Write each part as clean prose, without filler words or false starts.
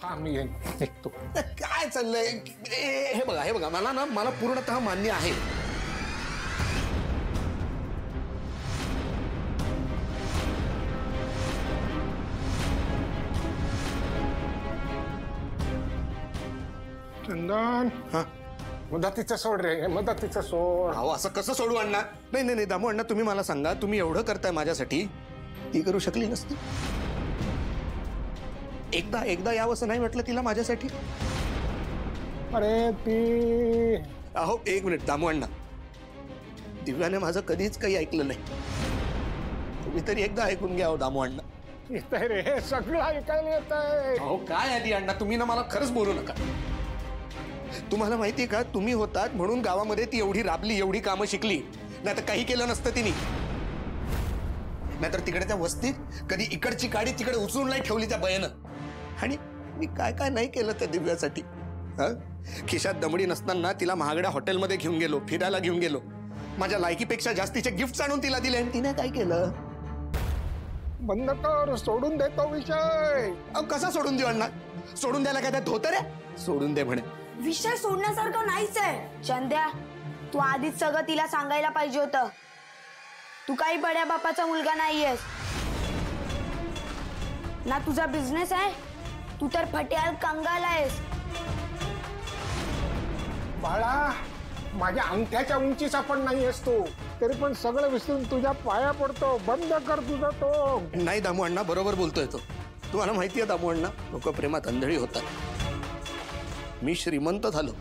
हा मी निघतो. काय चाललंय? हे बघा मला पूर्णतः मान्य आहे. चंदन, हा, मदतीचं सोड रे, मदतीचं सोड. अहो असं कसं सोडू अण्णा? नाही दामू अण्णा, तुम्ही मला सांगा, तुम्ही एवढं करताय माझ्यासाठी, ती करू शकली नसती? एकदा यावंसं नाही म्हटलं तिला माझ्यासाठी? अरे ती अहो एक मिनिट दामू अण्णा, दिव्याने माझं कधीच काही ऐकलं नाही. तुम्ही तरी एकदा ऐकून घ्या. हो दामू अण्णा, येतंय रे, हे सगळं ऐकायला येत आहे. अहो काय आली अण्णा, तुम्ही ना मला खरंच बोलू नका. तुम्हाला माहितीये का, तुम्ही होतात म्हणून गावामध्ये ती एवढी राबली, एवढी कामं शिकली, नाही तर काही केलं नसतं तिने. नाहीतर तिकडे त्या वस्तीत कधी इकडची गाडी तिकडे उचलून नाही ठेवली त्या बयानं. आणि मी काय काय नाही केलं त्या दिव्यासाठी. खिशात दमडी नसताना तिला महागड्या हॉटेलमध्ये घेऊन गेलो, फिरायला घेऊन गेलो, माझ्या लायकीपेक्षा जास्तीचे गिफ्ट आणून तिला दिले, आणि तिने काय केलं? बंद कर, सोडून देतो विषय. अहो कसा सोडून देऊ अण्णा? सोडून द्यायला काय त्या धोतर आहे? सोडून दे म्हणे. विषय सोडण्यासारखं नाहीच आहे चंद्या. तू आधीच सगळं तिला सांगायला पाहिजे होतं. तू काही बड्या बापाचा मुलगा नाहीयेस ना. तुझा बिझनेस आहे, तू तर फट्याल कंगाल आहेस. बाळा, माझ्या अंगठ्याच्या उंचीचा पण नाहीयेस तू, तरी पण सगळं विसरून तुझ्या पाया पडतो. बंद कर तुझा तो. नाही दामू अण्णा, बरोबर बोलतोय तो. तुम्हाला माहिती आहे दामू अण्णा, लोक प्रेमात अंधळी होतात. मी श्रीमंत झालो,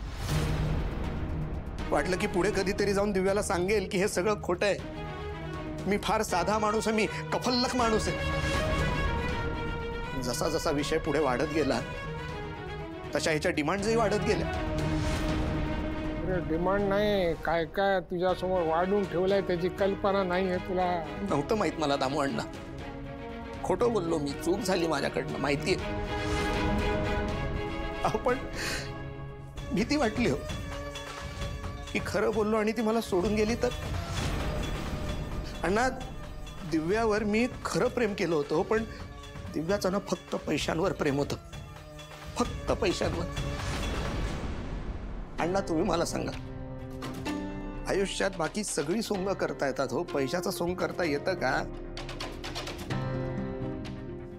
वाटलं की पुढे कधीतरी जाऊन दिव्याला सांगेल की हे सगळं खोटं आहे, मी फार साधा माणूस आहे, मी कफल्लक माणूस आहे. जसा जसा विषय पुढे वाढत गेला तशा ह्याच्या डिमांड्सही वाढत गेल्या. डिमांड नाही, काय काय तुझ्यासमोर वाढून ठेवलंय त्याची कल्पना नाहीये तुला. नव्हतं माहित मला दामू अण्णा, खोटं बोललो मी, चूक झाली माझ्याकडनं, माहितीये. पण भीती वाटली हो की खरं बोललो आणि ती मला सोडून गेली तर. अण्णा, दिव्यावर मी खरं प्रेम केलं होतं, पण दिव्याचं ना फक्त पैशांवर प्रेम होतं, फक्त पैशांवर. अण्णा तुम्ही मला सांगा, आयुष्यात बाकी सगळी सोंग करता येतात हो, पैशाचं सोंग करता येतं का?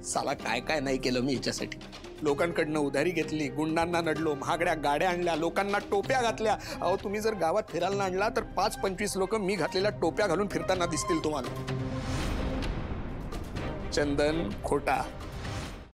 साला काय काय नाही केलं मी हिच्यासाठी. लोकांकडनं उधारी घेतली, गुंडांना नडलो, महागड्या गाड्या आणल्या, लोकांना टोप्या घातल्या. अहो तुम्ही जर गावात फिरायला आणला तर 5-25 लोक मी घातलेल्या टोप्या घालून फिरताना दिसतील तुम्हाला. चंदन खोटा,